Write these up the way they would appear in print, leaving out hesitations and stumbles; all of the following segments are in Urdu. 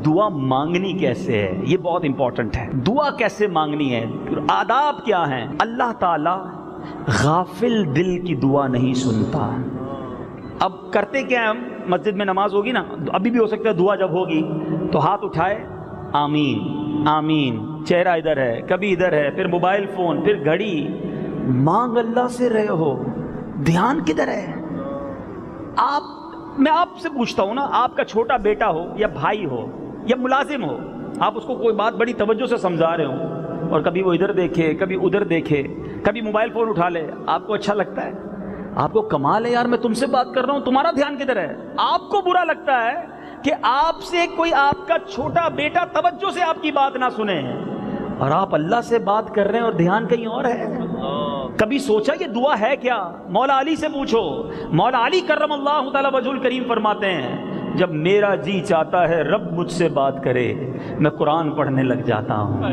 دعا مانگنی کیسے ہے، یہ بہت امپورٹنٹ ہے. دعا کیسے مانگنی ہے، آداب کیا ہیں. اللہ تعالی غافل دل کی دعا نہیں سنتا. اب کرتے کیا ہم، مسجد میں نماز ہوگی نا، ابھی بھی ہو سکتا ہے دعا جب ہوگی تو ہاتھ اٹھائے آمین آمین، چہرہ ادھر ہے کبھی ادھر ہے، پھر موبائل فون، پھر گھڑی. مانگ اللہ سے رہے ہو، دھیان کدھر ہے؟ میں آپ سے پوچھتا ہوں نا، آپ کا چھوٹا بیٹا ہو یا بھائی ہو یا ملازم ہو، آپ اس کو کوئی بات بڑی توجہ سے سمجھا رہے ہوں اور کبھی وہ ادھر دیکھے کبھی ادھر دیکھے کبھی موبائل فون اٹھا لے، آپ کو اچھا لگتا ہے؟ آپ کو کمال ہے یار، میں تم سے بات کر رہا ہوں، تمہارا دھیان کدھر ہے؟ آپ کو برا لگتا ہے کہ آپ سے کوئی آپ کا چھوٹا بیٹا توجہ سے آپ کی بات نہ سنے، اور آپ اللہ سے بات کر رہے ہیں اور دھیان کہیں اور ہے. کبھی سوچا یہ دعا ہے کیا؟ مولا علی سے پوچھو. مولا علی کرم اللہ تعالی وجہ الکریم فرماتے ہیں جب میرا جی چاہتا ہے رب مجھ سے بات کرے میں قرآن پڑھنے لگ جاتا ہوں،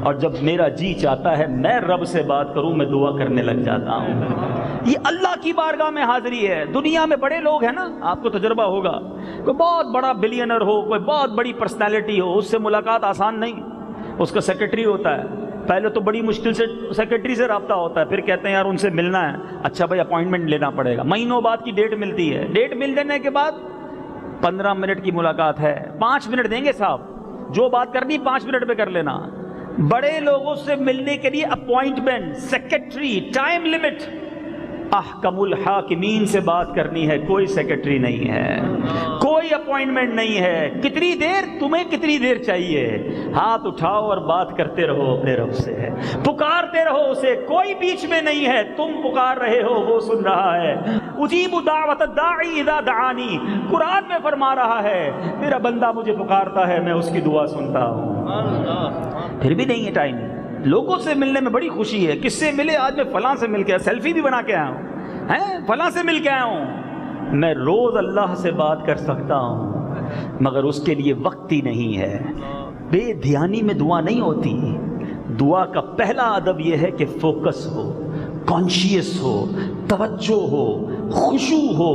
اور جب میرا جی چاہتا ہے میں رب سے بات کروں میں دعا کرنے لگ جاتا ہوں. یہ اللہ کی بارگاہ میں حاضری ہے. دنیا میں بڑے لوگ ہیں نا، آپ کو تجربہ ہوگا، کوئی بہت بڑا بلینئر ہو، کوئی بہت بڑی پرسنالٹی ہو، اس سے ملاقات آسان نہیں. اس کا سیکرٹری ہوتا ہے، پہلے تو بڑی مشکل سے سیکرٹری سے رابطہ ہوتا ہے، پھر کہتے ہیں یار ان سے ملنا ہے، اچھا بھائی اپوائنٹمنٹ لینا پڑے گا، مہینوں بعد کی ڈیٹ ملتی ہے. ڈیٹ مل جانے کے بعد 15 منٹ کی ملاقات ہے، 5 منٹ دیں گے صاحب، جو بات کرنی 5 منٹ پہ کر لینا. بڑے لوگوں سے ملنے کے لیے اپوائنٹمنٹ، سیکرٹری، ٹائم لمٹ. احکم الحاکمین سے بات کرنی ہے، کوئی سیکرٹری نہیں ہے، کوئی اپوائنٹمنٹ نہیں ہے. کتنی دیر، تمہیں کتنی دیر چاہیے، ہاتھ اٹھاؤ اور بات کرتے رہو اپنے رب سے، پکارتے رہو اسے، کوئی بیچ میں نہیں ہے. تم پکار رہے ہو وہ سن رہا ہے. اجیب دعوت الداعی اذا دعانی، قرآن میں فرما رہا ہے میرا بندہ مجھے پکارتا ہے میں اس کی دعا سنتا ہوں. پھر بھی نہیں ہے ٹائم. لوگوں سے ملنے میں بڑی خوشی ہے. کس سے ملے؟ آج میں فلاں سے مل کے سیلفی بھی بنا کے آیا ہوں، ہیں فلاں سے مل کے آیا ہوں. میں روز اللہ سے بات کر سکتا ہوں مگر اس کے لیے وقت ہی نہیں ہے. بے دھیانی میں دعا نہیں ہوتی. دعا کا پہلا ادب یہ ہے کہ فوکس ہو، کانشیس ہو، توجہ ہو، خشوع ہو.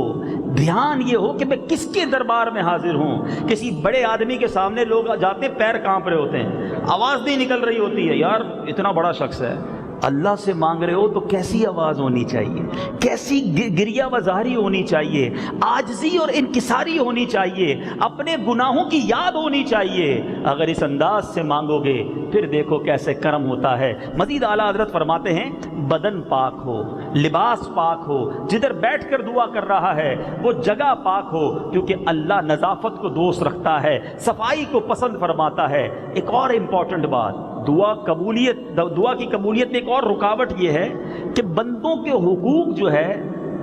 دھیان یہ ہو کہ میں کس کے دربار میں حاضر ہوں. کسی بڑے آدمی کے سامنے لوگ جاتے ہیں پیر کانپ رہے ہوتے ہیں، آواز نہیں نکل رہی ہوتی ہے، یار اتنا بڑا شخص ہے. اللہ سے مانگ رہے ہو تو کیسی آواز ہونی چاہیے، کیسی گریہ وزاری ہونی چاہیے، عاجزی اور انکساری ہونی چاہیے، اپنے گناہوں کی یاد ہونی چاہیے. اگر اس انداز سے مانگو گے پھر دیکھو کیسے کرم ہوتا ہے. مزید اعلیٰ حضرت فرماتے ہیں بدن پاک ہو، لباس پاک ہو، جدھر بیٹھ کر دعا کر رہا ہے وہ جگہ پاک ہو، کیونکہ اللہ نظافت کو دوست رکھتا ہے، صفائی کو پسند فرماتا ہے. ایک اور امپورٹنٹ بات، دعا کی قبولیت میں ایک اور رکاوٹ یہ ہے کہ بندوں کے حقوق جو ہے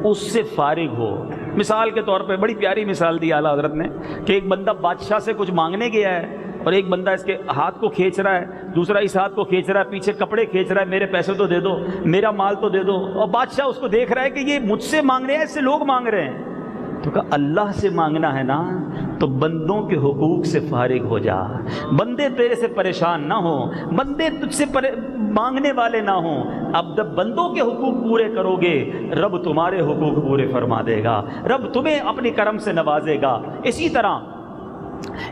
اس سے فارغ ہو. مثال کے طور پہ بڑی پیاری مثال دی اعلیٰ حضرت نے کہ ایک بندہ بادشاہ سے کچھ مانگنے گیا ہے اور ایک بندہ اس کے ہاتھ کو کھینچ رہا ہے، دوسرا اس ہاتھ کو کھینچ رہا ہے، پیچھے کپڑے کھینچ رہا ہے، میرے پیسے تو دے دو، میرا مال تو دے دو. اور بادشاہ اس کو دیکھ رہا ہے کہ یہ مجھ سے مانگ رہے ہیں، اس سے لوگ مانگ رہے ہیں. تو کہا اللہ سے مانگنا ہے نا تو بندوں کے حقوق سے فارغ ہو جا. بندے تیرے سے پریشان نہ ہوں، بندے تجھ سے مانگنے والے نہ ہوں. اب جب بندوں کے حقوق پورے کرو گے رب تمہارے حقوق پورے فرما دے گا، رب تمہیں اپنے کرم سے نوازے گا. اسی طرح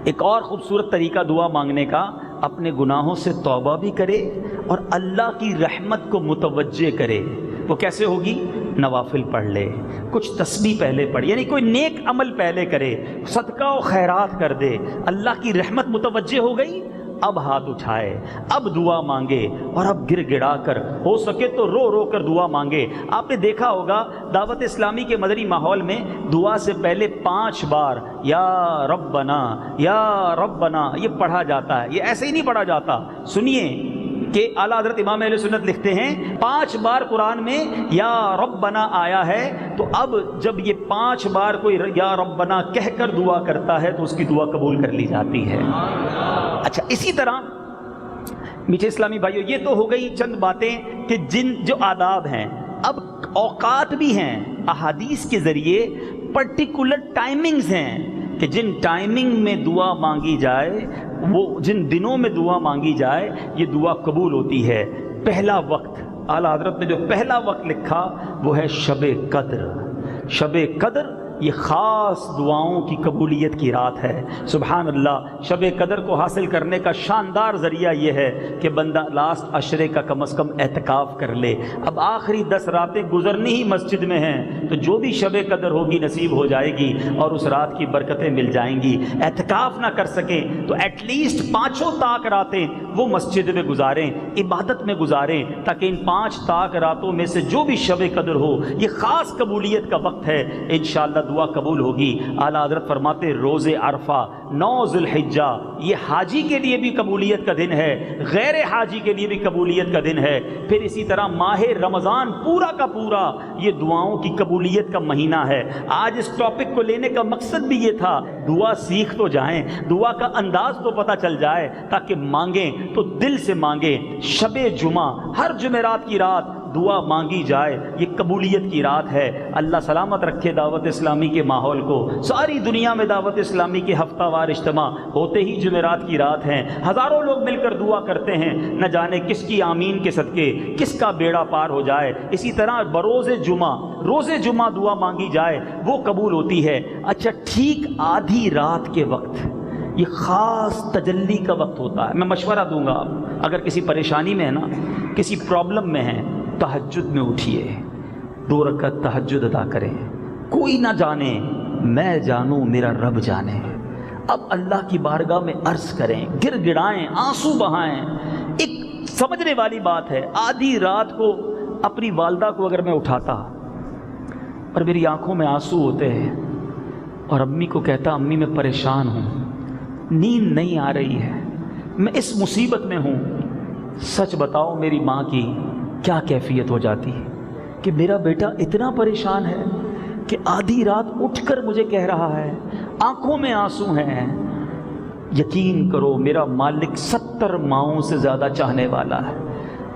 ایک اور خوبصورت طریقہ دعا مانگنے کا، اپنے گناہوں سے توبہ بھی کرے اور اللہ کی رحمت کو متوجہ کرے. وہ کیسے ہوگی؟ نوافل پڑھ لے، کچھ تسبیح پہلے پڑھ، یعنی کوئی نیک عمل پہلے کرے، صدقہ و خیرات کر دے. اللہ کی رحمت متوجہ ہو گئی، اب ہاتھ اٹھائے، اب دعا مانگے، اور اب گر گڑا کر ہو سکے تو رو رو کر دعا مانگے. آپ نے دیکھا ہوگا دعوت اسلامی کے مدنی ماحول میں دعا سے پہلے 5 بار یا ربنا یا ربنا یہ پڑھا جاتا ہے. یہ ایسے ہی نہیں پڑھا جاتا. سنیے کہ اعلیٰ حضرت امام اہل سنت لکھتے ہیں 5 بار قرآن میں یا ربنا آیا ہے، تو اب جب یہ 5 بار کوئی یا ربنا کہہ کر دعا کرتا ہے تو اس کی دعا قبول کر لی جاتی ہے. اچھا، اسی طرح میٹھے اسلامی بھائیو یہ تو ہو گئی چند باتیں کہ جو آداب ہیں. اب اوقات بھی ہیں، احادیث کے ذریعے پرٹیکولر ٹائمنگز ہیں کہ جن ٹائمنگ میں دعا مانگی جائے، وہ جن دنوں میں دعا مانگی جائے یہ دعا قبول ہوتی ہے. پہلا وقت، اعلیٰ حضرت نے جو پہلا وقت لکھا وہ ہے شب قدر. شب قدر یہ خاص دعاؤں کی قبولیت کی رات ہے۔ سبحان اللہ، شب قدر کو حاصل کرنے کا شاندار ذریعہ یہ ہے کہ بندہ لاسٹ عشرے کا کم از کم اعتکاف کر لے۔ اب آخری 10 راتیں گزرنی ہی مسجد میں ہیں، تو جو بھی شب قدر ہوگی نصیب ہو جائے گی اور اس رات کی برکتیں مل جائیں گی۔ اعتکاف نہ کر سکیں تو ایٹ لیسٹ 5 طاق راتیں وہ مسجد میں گزاریں، عبادت میں گزاریں، تاکہ ان 5 طاق راتوں میں سے جو بھی شب قدر ہو یہ خاص قبولیت کا وقت ہے، انشاءاللہ دعا قبول ہوگی۔ اعلیٰ حضرت فرماتے روز عرفہ 9 ذی الحجہ یہ حاجی کے لیے بھی قبولیت کا دن ہے، غیر حاجی کے لیے بھی قبولیت کا دن ہے۔ پھر اسی طرح ماہ رمضان پورا کا پورا یہ دعاؤں کی قبولیت کا مہینہ ہے۔ آج اس ٹاپک کو لینے کا مقصد بھی یہ تھا، دعا سیکھ تو جائیں، دعا کا انداز تو پتہ چل جائے، تاکہ مانگیں تو دل سے مانگیں۔ شب جمعہ ہر جمعرات کی رات دعا مانگی جائے، یہ قبولیت کی رات ہے۔ اللہ سلامت رکھے دعوت اسلامی کے ماحول کو۔ ساری دنیا میں دعوت اسلامی کے ہفتہ وار اجتماع ہوتے ہی جمعرات کی رات ہیں، ہزاروں لوگ مل کر دعا کرتے ہیں، نہ جانے کس کی آمین کے صدقے کس کا بیڑا پار ہو جائے۔ اسی طرح بروز جمعہ، روز جمعہ دعا مانگی جائے وہ قبول ہوتی ہے۔ اچھا، ٹھیک آدھی رات کے وقت یہ خاص تجلی کا وقت ہوتا ہے۔ میں مشورہ دوں گا، اگر کسی پریشانی میں ہے نا، کسی پرابلم میں ہے، تہجد میں اٹھیے، 2 رکعت تہجد ادا کریں۔ کوئی نہ جانے، میں جانوں میرا رب جانے۔ اب اللہ کی بارگاہ میں عرض کریں، گر گڑائیں، آنسو بہائیں۔ ایک سمجھنے والی بات ہے، آدھی رات کو اپنی والدہ کو اگر میں اٹھاتا اور میری آنکھوں میں آنسو ہوتے ہیں اور امی کو کہتا امی میں پریشان ہوں، نیند نہیں آ رہی ہے، میں اس مصیبت میں ہوں، سچ بتاؤ میری ماں کی کیا کیفیت ہو جاتی ہے کہ میرا بیٹا اتنا پریشان ہے کہ آدھی رات اٹھ کر مجھے کہہ رہا ہے، آنکھوں میں آنسو ہیں۔ یقین کرو میرا مالک 70 ماؤں سے زیادہ چاہنے والا ہے۔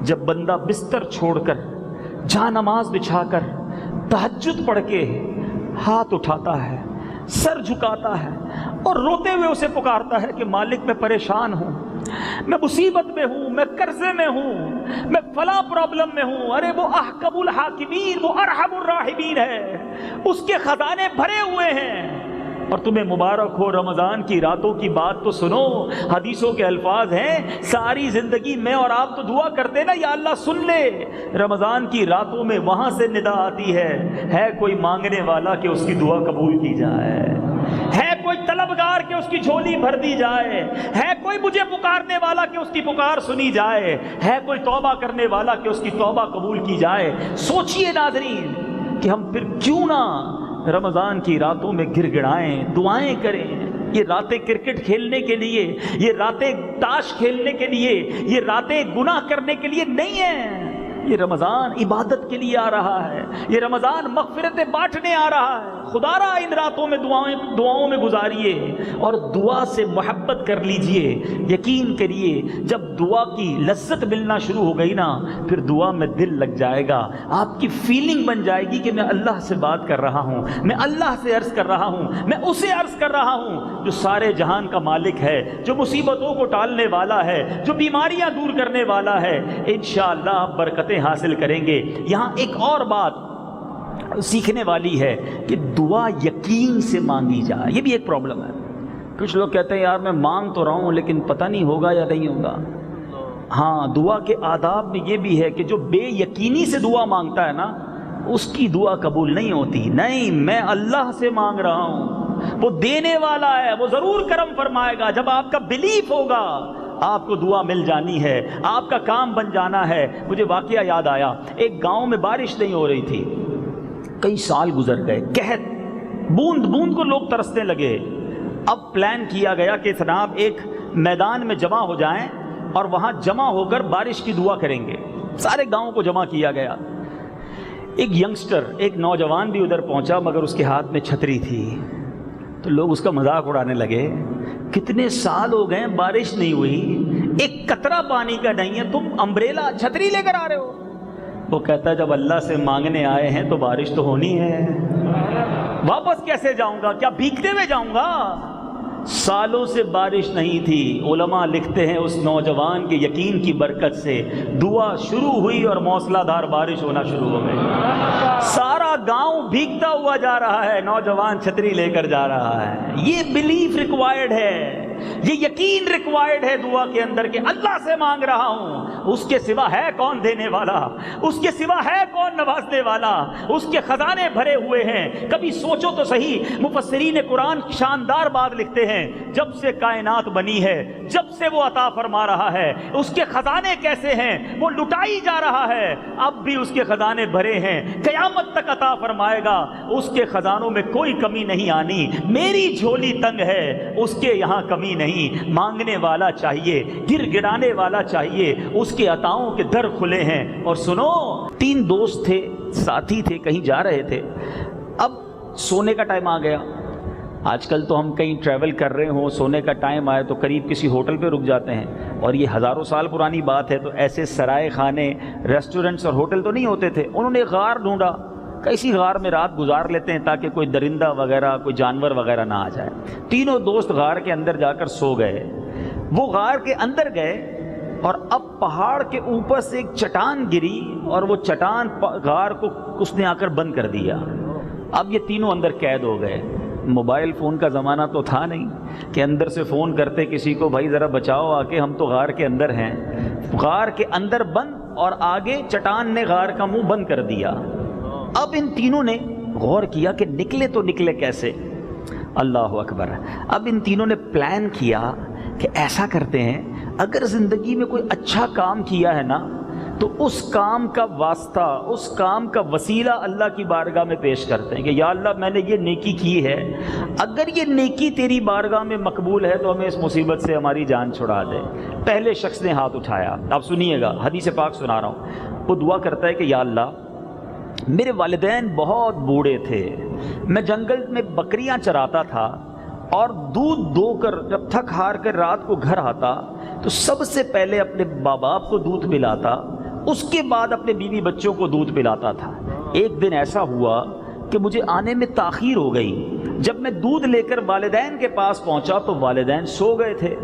جب بندہ بستر چھوڑ کر، جہاں نماز بچھا کر، تہجد پڑھ کے ہاتھ اٹھاتا ہے، سر جھکاتا ہے اور روتے ہوئے اسے پکارتا ہے کہ مالک میں پریشان ہوں، میں مصیبت میں ہوں، میں قرضے میں ہوں، میں فلاں پرابلم میں ہوں، ارے وہ احکم الحاکمین، وہ ارحم الراحمین ہے، اس کے خزانے بھرے ہوئے ہیں۔ اور تمہیں مبارک ہو، رمضان کی راتوں کی بات تو سنو، حدیثوں کے الفاظ ہیں، ساری زندگی میں اور آپ تو دعا کرتے نا یا اللہ سن لے، رمضان کی راتوں میں وہاں سے ندا آتی ہے کوئی مانگنے والا کہ اس کی دعا قبول کی جائے، ہے کوئی طلبگار کہ اس کی جھولی بھر دی جائے، ہے کوئی مجھے پکارنے والا کہ اس کی پکار سنی جائے، ہے کوئی توبہ کرنے والا کہ اس کی توبہ قبول کی جائے۔ سوچئے ناظرین کہ ہم پھر کیوں نہ رمضان کی راتوں میں گر گڑائیں، دعائیں کریں۔ یہ راتیں کرکٹ کھیلنے کے لیے، یہ راتیں تاش کھیلنے کے لیے، یہ راتیں گناہ کرنے کے لیے نہیں ہیں۔ یہ رمضان عبادت کے لیے آ رہا ہے، یہ رمضان مغفرتیں بانٹنے آ رہا ہے۔ خدا را ان راتوں میں دعاؤں میں گزاریے اور دعا سے محبت کر لیجئے۔ یقین کریے جب دعا کی لذت ملنا شروع ہو گئی نا، پھر دعا میں دل لگ جائے گا، آپ کی فیلنگ بن جائے گی کہ میں اللہ سے بات کر رہا ہوں، میں اللہ سے عرض کر رہا ہوں، میں اسے عرض کر رہا ہوں جو سارے جہان کا مالک ہے، جو مصیبتوں کو ٹالنے والا ہے، جو بیماریاں دور کرنے والا ہے۔ انشاءاللہ آپ برکتیں حاصل کریں گے۔ یہاں ایک اور بات سیکھنے والی ہے کہ دعا یقین سے مانگی جائے۔ یہ بھی ایک پرابلم ہے، کچھ لوگ کہتے ہیں یار میں مانگ تو رہا ہوں لیکن پتہ نہیں ہوگا یا نہیں ہوگا۔ ہاں، دعا کے آداب میں یہ بھی ہے کہ جو بے یقینی سے دعا مانگتا ہے نا، اس کی دعا قبول نہیں ہوتی۔ نہیں، میں اللہ سے مانگ رہا ہوں، وہ دینے والا ہے، وہ ضرور کرم فرمائے گا۔ جب آپ کا بلیف ہوگا آپ کو دعا مل جانی ہے، آپ کا کام بن جانا ہے۔ مجھے واقعہ یاد آیا، ایک گاؤں میں بارش نہیں ہو رہی تھی، کئی سال گزر گئے، قحط، بوند بوند کو لوگ ترسنے لگے۔ اب پلان کیا گیا کہ جناب ایک میدان میں جمع ہو جائیں اور وہاں جمع ہو کر بارش کی دعا کریں گے۔ سارے گاؤں کو جمع کیا گیا۔ ایک ینگسٹر، ایک نوجوان بھی ادھر پہنچا، مگر اس کے ہاتھ میں چھتری تھی، تو لوگ اس کا مذاق اڑانے لگے، کتنے سال ہو گئے بارش نہیں ہوئی، ایک قطرہ پانی کا نہیں ہے، تم امبریلا چھتری لے کر آ رہے ہو۔ وہ کہتا ہے جب اللہ سے مانگنے آئے ہیں تو بارش تو ہونی ہے، واپس کیسے جاؤں گا؟ کیا بھیگتے ہوئے جاؤں گا؟ سالوں سے بارش نہیں تھی، علماء لکھتے ہیں اس نوجوان کے یقین کی برکت سے دعا شروع ہوئی اور موسلا دھار بارش ہونا شروع ہو گئی۔ سارا گاؤں بھیگتا ہوا جا رہا ہے، نوجوان چھتری لے کر جا رہا ہے۔ یہ بلیف ریکوائرڈ ہے، یہ یقین ریکوائرڈ ہے دعا کے اندر کہ اللہ سے مانگ رہا ہوں، اس کے سوا ہے کون دینے والا، اس کے سوا ہے کون نوازنے والا، اس کے خزانے بھرے ہوئے ہیں۔ کبھی سوچو تو صحیح، مفسرین قرآن شاندار بات لکھتے ہیں، جب سے کائنات بنی ہے، جب سے وہ عطا فرما رہا ہے، اس کے خزانے کیسے ہیں، وہ لٹائی جا رہا ہے، اب بھی اس کے خزانے بھرے ہیں، قیامت تک عطا فرمائے گا، اس کے خزانوں میں کوئی کمی نہیں آنی۔ میری جھولی تنگ ہے، اس کے یہاں کمی نہیں، مانگنے والا چاہیے، گر گرانے والا چاہیے، اس کے عطاؤں کے در کھلے ہیں۔ اور سنو، 3 دوست تھے، ساتھی تھے، کہیں جا رہے تھے، اب سونے کا ٹائم آ گیا۔ آج کل تو ہم کہیں ٹریول کر رہے ہوں، سونے کا ٹائم آئے تو قریب کسی ہوٹل پہ رک جاتے ہیں، اور یہ ہزاروں سال پرانی بات ہے، تو ایسے سرائے خانے، ریسٹورنٹس اور ہوٹل تو نہیں ہوتے تھے۔ انہوں نے غار ڈھونڈا، کسی غار میں رات گزار لیتے ہیں تاکہ کوئی درندہ وغیرہ، کوئی جانور وغیرہ نہ آ جائے۔ تینوں دوست غار کے اندر جا کر سو گئے۔ وہ غار کے اندر گئے اور اب پہاڑ کے اوپر سے ایک چٹان گری، اور وہ چٹان غار کو اس نے آ کر بند کر دیا۔ اب یہ تینوں اندر قید ہو گئے۔ موبائل فون کا زمانہ تو تھا نہیں کہ اندر سے فون کرتے کسی کو، بھائی ذرا بچاؤ آ کے، ہم تو غار کے اندر ہیں۔ غار کے اندر بند، اور آگے چٹان نے غار کا منہ بند کر دیا۔ اب ان تینوں نے غور کیا کہ نکلے تو نکلے کیسے؟ اللہ اکبر۔ اب ان تینوں نے پلان کیا کہ ایسا کرتے ہیں، اگر زندگی میں کوئی اچھا کام کیا ہے نا تو اس کام کا واسطہ، اس کام کا وسیلہ اللہ کی بارگاہ میں پیش کرتے ہیں کہ یا اللہ میں نے یہ نیکی کی ہے، اگر یہ نیکی تیری بارگاہ میں مقبول ہے تو ہمیں اس مصیبت سے ہماری جان چھڑا دے۔ پہلے شخص نے ہاتھ اٹھایا، آپ سنیے گا، حدیث پاک سنا رہا ہوں۔ وہ دعا کرتا ہے کہ یا اللہ میرے والدین بہت بوڑھے تھے، میں جنگل میں بکریاں چراتا تھا، اور دودھ دو کر جب تھک ہار کر رات کو گھر آتا تو سب سے پہلے اپنے ماں باپ کو دودھ پلاتا، اس کے بعد اپنے بیوی بچوں کو دودھ پلاتا تھا۔ ایک دن ایسا ہوا کہ مجھے آنے میں تاخیر ہو گئی۔ جب میں دودھ لے کر والدین کے پاس پہنچا تو والدین سو گئے تھے۔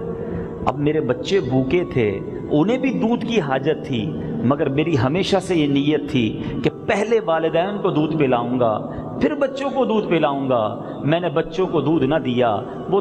اب میرے بچے بھوکے تھے، انہیں بھی دودھ کی حاجت تھی، مگر میری ہمیشہ سے یہ نیت تھی کہ پہلے والدین کو دودھ پلاؤں گا، پھر بچوں کو دودھ پلاؤں گا۔ میں نے بچوں کو دودھ نہ دیا، وہ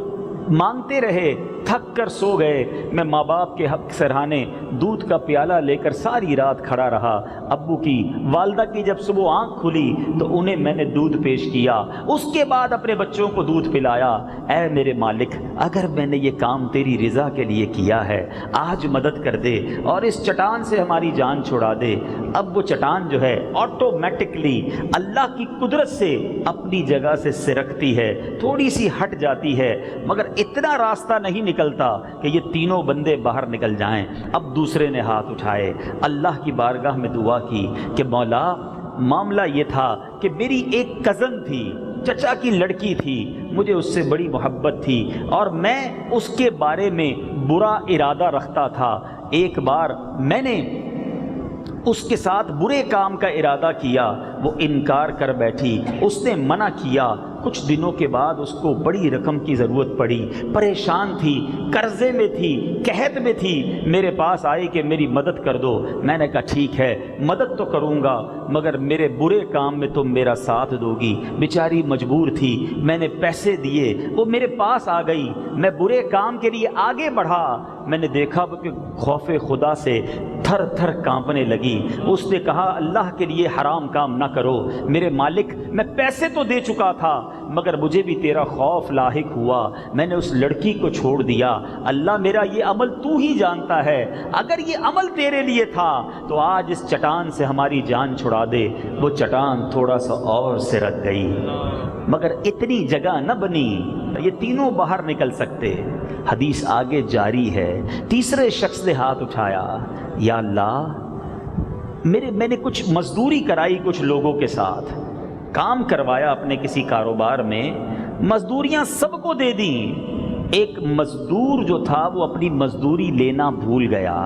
مانگتے رہے، تھک کر سو گئے۔ میں ماں باپ کے حق سرہانے دودھ کا پیالہ لے کر ساری رات کھڑا رہا۔ ابو کی، والدہ کی جب صبح آنکھ کھلی تو انہیں میں نے دودھ پیش کیا، اس کے بعد اپنے بچوں کو دودھ پلایا۔ اے میرے مالک، اگر میں نے یہ کام تیری رضا کے لیے کیا ہے، آج مدد کر دے اور اس چٹان سے ہماری جان چھڑا دے۔ اب وہ چٹان جو ہے آٹومیٹکلی اللہ کی قدرت سے اپنی جگہ سے سرکتی ہے، تھوڑی سی ہٹ جاتی ہے، مگر اتنا راستہ نہیں نکلتا کہ یہ تینوں بندے باہر نکل جائیں۔ اب دوسرے نے ہاتھ اٹھائے، اللہ کی بارگاہ میں دعا کی کہ مولا، معاملہ یہ تھا کہ میری ایک کزن تھی، چچا کی لڑکی تھی، مجھے اس سے بڑی محبت تھی اور میں اس کے بارے میں برا ارادہ رکھتا تھا۔ ایک بار میں نے اس کے ساتھ برے کام کا ارادہ کیا، وہ انکار کر بیٹھی، اس نے منع کیا۔ کچھ دنوں کے بعد اس کو بڑی رقم کی ضرورت پڑی، پریشان تھی، قرضے میں تھی، قحط میں تھی، میرے پاس آئی کہ میری مدد کر دو۔ میں نے کہا ٹھیک ہے، مدد تو کروں گا، مگر میرے برے کام میں تم میرا ساتھ دو گی۔ بیچاری مجبور تھی، میں نے پیسے دیے، وہ میرے پاس آ گئی، میں برے کام کے لیے آگے بڑھا۔ میں نے دیکھا کہ خوف خدا سے تھر تھر کانپنے لگی۔ اس نے کہا اللہ کے لیے حرام کام نہ کرو، میرے مالک میں پیسے تو دے چکا تھا مگر مجھے بھی تیرا خوف لاحق ہوا، میں نے اس لڑکی کو چھوڑ دیا۔ اللہ میرا یہ عمل تو ہی جانتا ہے، اگر یہ عمل تیرے لیے تھا تو آج اس چٹان سے ہماری جان چھڑا دے۔ وہ چٹان تھوڑا سا اور سرک گئی، مگر اتنی جگہ نہ بنی یہ تینوں باہر نکل سکتے۔ حدیث آگے جاری ہے۔ تیسرے شخص نے ہاتھ اٹھایا، یا اللہ میں نے کچھ مزدوری کرائی، کچھ لوگوں کے ساتھ کام کروایا اپنے کسی کاروبار میں، مزدوریاں سب کو دے دیں، ایک مزدور جو تھا وہ اپنی مزدوری لینا بھول گیا،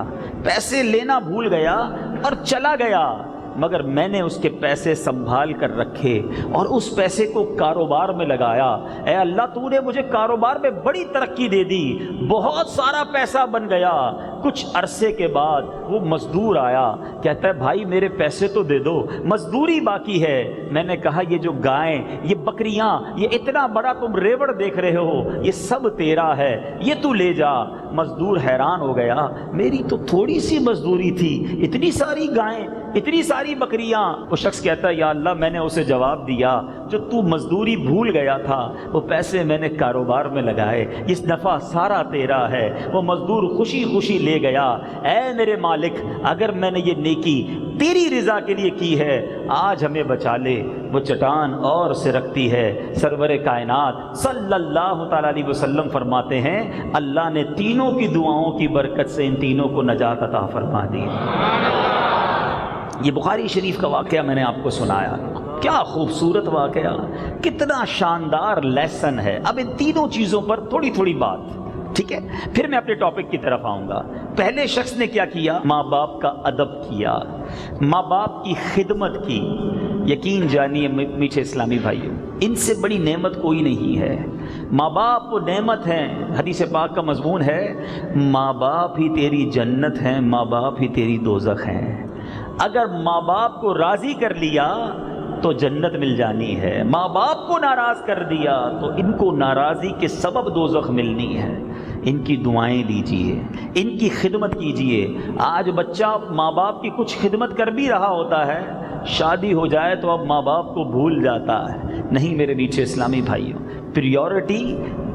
پیسے لینا بھول گیا اور چلا گیا۔ مگر میں نے اس کے پیسے سنبھال کر رکھے اور اس پیسے کو کاروبار میں لگایا۔ اے اللہ تو نے مجھے کاروبار میں بڑی ترقی دے دی، بہت سارا پیسہ بن گیا۔ کچھ عرصے کے بعد وہ مزدور آیا، کہتا ہے بھائی میرے پیسے تو دے دو، مزدوری باقی ہے۔ میں نے کہا یہ جو گائیں، یہ بکریاں، یہ اتنا بڑا تم ریوڑ دیکھ رہے ہو، یہ سب تیرا ہے، یہ تو لے جا۔ مزدور حیران ہو گیا، میری تو تھوڑی سی مزدوری تھی، اتنی ساری گائیں، اتنی ساری بکریاں۔ وہ شخص کہتا ہے یا اللہ میں نے اسے جواب دیا جو تو مزدوری بھول گیا تھا وہ پیسے میں نے کاروبار میں لگائے، اس نفع سارا تیرا ہے۔ وہ مزدور خوشی خوشی لے گیا۔ اے میرے مالک اگر میں نے یہ نیکی تیری رضا کے لیے کی ہے آج ہمیں بچا لے۔ وہ چٹان اور سے رکھتی ہے۔ سرور کائنات صلی اللہ تعالی علیہ وسلم فرماتے ہیں اللہ نے تینوں کی دعاؤں کی برکت سے ان تینوں کو نجات عطا فرما دی۔ یہ بخاری شریف کا واقعہ میں نے آپ کو سنایا، کیا خوبصورت واقعہ، کتنا شاندار لیسن ہے۔ اب ان تینوں چیزوں پر تھوڑی تھوڑی بات، ٹھیک ہے، پھر میں اپنے ٹاپک کی طرف آؤں گا۔ پہلے شخص نے کیا کیا؟ ماں باپ کا ادب کیا، ماں باپ کی خدمت کی۔ یقین جانیے میٹھے اسلامی بھائیوں، ان سے بڑی نعمت کوئی نہیں ہے۔ ماں باپ وہ نعمت ہیں، حدیث پاک کا مضمون ہے ماں باپ ہی تیری جنت ہیں، ماں باپ ہی تیری دوزخ ہیں۔ اگر ماں باپ کو راضی کر لیا تو جنت مل جانی ہے، ماں باپ کو ناراض کر دیا تو ان کو ناراضی کے سبب دوزخ ملنی ہے۔ ان کی دعائیں لیجئے، ان کی خدمت کیجئے۔ آج بچہ ماں باپ کی کچھ خدمت کر بھی رہا ہوتا ہے، شادی ہو جائے تو اب ماں باپ کو بھول جاتا ہے۔ نہیں میرے میٹھے اسلامی بھائیوں، پریورٹی،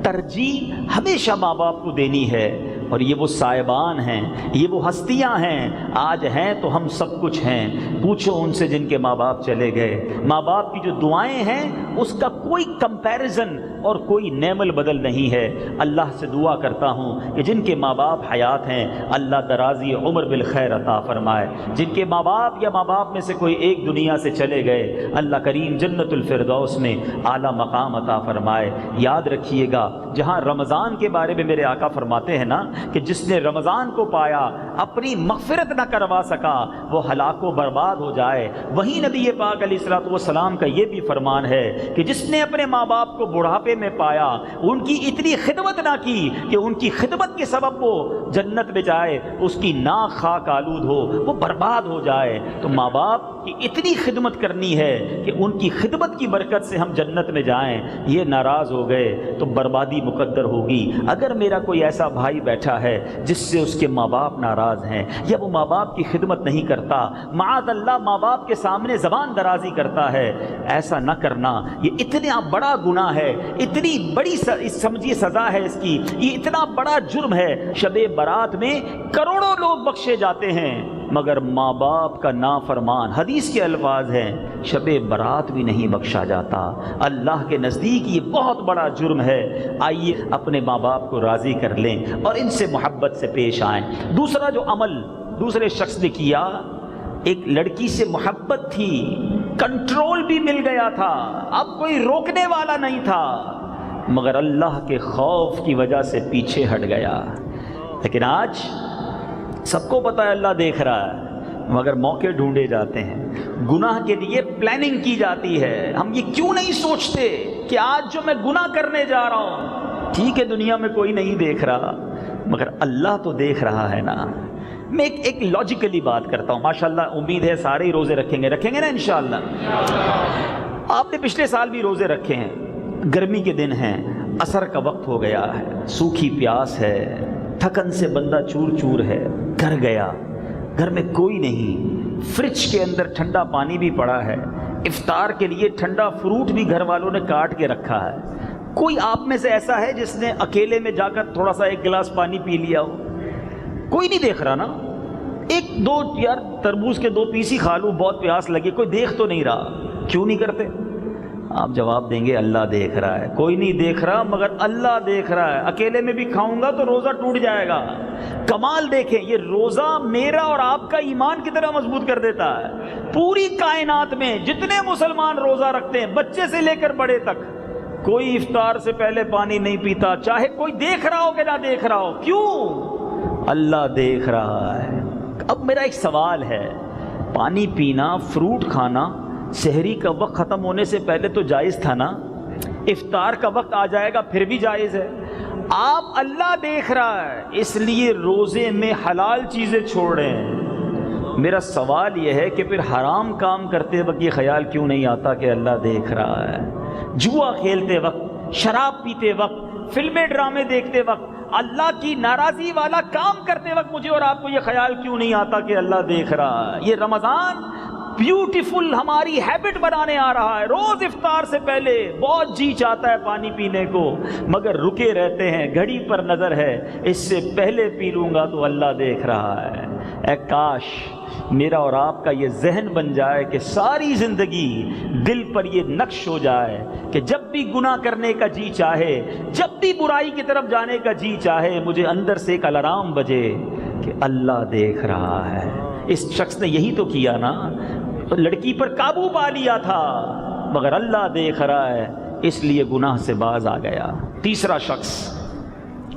ترجیح ہمیشہ ماں باپ کو دینی ہے، اور یہ وہ صاحبان ہیں، یہ وہ ہستیاں ہیں، آج ہیں تو ہم سب کچھ ہیں۔ پوچھو ان سے جن کے ماں باپ چلے گئے، ماں باپ کی جو دعائیں ہیں اس کا کوئی کمپیریزن اور کوئی نعمل بدل نہیں ہے۔ اللہ سے دعا کرتا ہوں کہ جن کے ماں باپ حیات ہیں اللہ درازی عمر بالخیر عطا فرمائے، جن کے ماں باپ یا ماں باپ میں سے کوئی ایک دنیا سے چلے گئے اللہ کریم جنت الفردوس میں اعلیٰ مقام عطا فرمائے۔ یاد رکھیے گا جہاں رمضان کے بارے میں میرے آقا فرماتے ہیں نا کہ جس نے رمضان کو پایا اپنی مغفرت نہ کروا سکا وہ ہلاک و برباد ہو جائے، وہیں نبی پاک علیہ الصلوۃ والسلام کا یہ بھی فرمان ہے کہ جس نے اپنے ماں باپ کو بڑھاپے میں پایا ان کی اتنی خدمت نہ کی کہ ان کی خدمت کے سبب وہ جنت میں جائے، اس کی ناک خاک آلود ہو، وہ برباد ہو جائے۔ تو ماں باپ کی اتنی خدمت کرنی ہے کہ ان کی خدمت کی برکت سے ہم جنت میں جائیں۔ یہ ناراض ہو گئے تو بربادی مقدر ہوگی۔ اگر میرا کوئی ایسا بھائی بیٹھا ہے جس سے اس کے ماں باپ ناراض ہیں یا وہ ماں باپ کی خدمت نہیں کرتا، معاذ اللہ ماں باپ کے سامنے زبان درازی کرتا ہے، ایسا نہ کرنا، یہ اتنا بڑا گناہ ہے، اتنی بڑی سمجھیے سزا ہے اس کی، یہ اتنا بڑا جرم ہے۔ شب برات میں کروڑوں لوگ بخشے جاتے ہیں مگر ماں باپ کا نافرمان، حدیث کے الفاظ ہیں، شب برات بھی نہیں بخشا جاتا۔ اللہ کے نزدیک یہ بہت بڑا جرم ہے۔ آئیے اپنے ماں باپ کو راضی کر لیں اور ان سے محبت سے پیش آئیں۔ دوسرا جو عمل دوسرے شخص نے کیا، ایک لڑکی سے محبت تھی، کنٹرول بھی مل گیا تھا، اب کوئی روکنے والا نہیں تھا، مگر اللہ کے خوف کی وجہ سے پیچھے ہٹ گیا۔ لیکن آج سب کو پتہ ہے اللہ دیکھ رہا ہے، مگر موقع ڈھونڈے جاتے ہیں، گناہ کے لیے پلاننگ کی جاتی ہے۔ ہم یہ کیوں نہیں سوچتے کہ آج جو میں گناہ کرنے جا رہا ہوں، ٹھیک ہے دنیا میں کوئی نہیں دیکھ رہا مگر اللہ تو دیکھ رہا ہے نا۔ میں ایک لاجیکلی بات کرتا ہوں، ماشاءاللہ امید ہے سارے ہی روزے رکھیں گے نا انشاءاللہ۔ آپ نے پچھلے سال بھی روزے رکھے ہیں، گرمی کے دن ہیں، عصر کا وقت ہو گیا ہے، سوکھی پیاس ہے، تھکن سے بندہ چور چور ہے، گھر گیا، گھر میں کوئی نہیں، فریج کے اندر ٹھنڈا پانی بھی پڑا ہے، افطار کے لیے ٹھنڈا فروٹ بھی گھر والوں نے کاٹ کے رکھا ہے۔ کوئی آپ میں سے ایسا ہے جس نے اکیلے میں جا کر تھوڑا سا ایک گلاس پانی پی لیا ہو؟ کوئی نہیں دیکھ رہا نا، ایک دو یار تربوز کے 2 پیس ہی کھا لوں، بہت پیاس لگی، کوئی دیکھ تو نہیں رہا، کیوں نہیں کرتے؟ آپ جواب دیں گے اللہ دیکھ رہا ہے۔ کوئی نہیں دیکھ رہا مگر اللہ دیکھ رہا ہے۔ اکیلے میں بھی کھاؤں گا تو روزہ ٹوٹ جائے گا۔ کمال دیکھیں، یہ روزہ میرا اور آپ کا ایمان کی طرح مضبوط کر دیتا ہے۔ پوری کائنات میں جتنے مسلمان روزہ رکھتے ہیں بچے سے لے کر بڑے تک، کوئی افطار سے پہلے پانی نہیں پیتا، چاہے کوئی دیکھ رہا ہو کہ نہ دیکھ رہا ہو۔ کیوں؟ اللہ دیکھ رہا ہے۔ اب میرا ایک سوال ہے، پانی پینا، فروٹ کھانا سحری کا وقت ختم ہونے سے پہلے تو جائز تھا نا، افطار کا وقت آ جائے گا پھر بھی جائز ہے۔ آپ اللہ دیکھ رہا ہے اس لیے روزے میں حلال چیزیں چھوڑ رہے ہیں۔ میرا سوال یہ ہے کہ پھر حرام کام کرتے وقت یہ خیال کیوں نہیں آتا کہ اللہ دیکھ رہا ہے؟ جوا کھیلتے وقت، شراب پیتے وقت، فلمیں ڈرامے دیکھتے وقت، اللہ کی ناراضی والا کام کرتے وقت مجھے اور آپ کو یہ خیال کیوں نہیں آتا کہ اللہ دیکھ رہا ہے؟ یہ رمضان بیوٹیفل ہماری ہیبٹ بنانے آ رہا ہے۔ روز افطار سے پہلے بہت جی چاہتا ہے پانی پینے کو، مگر رکے رہتے ہیں، گھڑی پر نظر ہے، اس سے پہلے پی لوں گا تو اللہ دیکھ رہا ہے۔ اے کاش میرا اور آپ کا یہ ذہن بن جائے کہ ساری زندگی دل پر یہ نقش ہو جائے کہ جب بھی گناہ کرنے کا جی چاہے، جب بھی برائی کی طرف جانے کا جی چاہے، مجھے اندر سے ایک الارم بجے کہ اللہ دیکھ رہا ہے۔ اس شخص نے یہی تو کیا نا، لڑکی پر قابو پا لیا تھا مگر اللہ دیکھ رہا ہے اس لیے گناہ سے باز آ گیا۔ تیسرا شخص،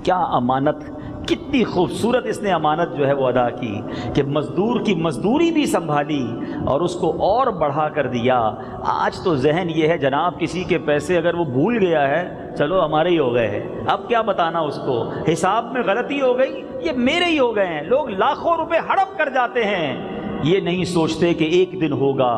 کیا امانت، کتنی خوبصورت اس نے امانت جو ہے وہ ادا کی کہ مزدور کی مزدوری بھی سنبھالی اور اس کو اور بڑھا کر دیا۔ آج تو ذہن یہ ہے جناب کسی کے پیسے اگر وہ بھول گیا ہے چلو ہمارے ہی ہو گئے ہیں، اب کیا بتانا اس کو، حساب میں غلطی ہو گئی یہ میرے ہی ہو گئے ہیں۔ لوگ لاکھوں روپے ہڑپ کر جاتے ہیں، یہ نہیں سوچتے کہ ایک دن ہوگا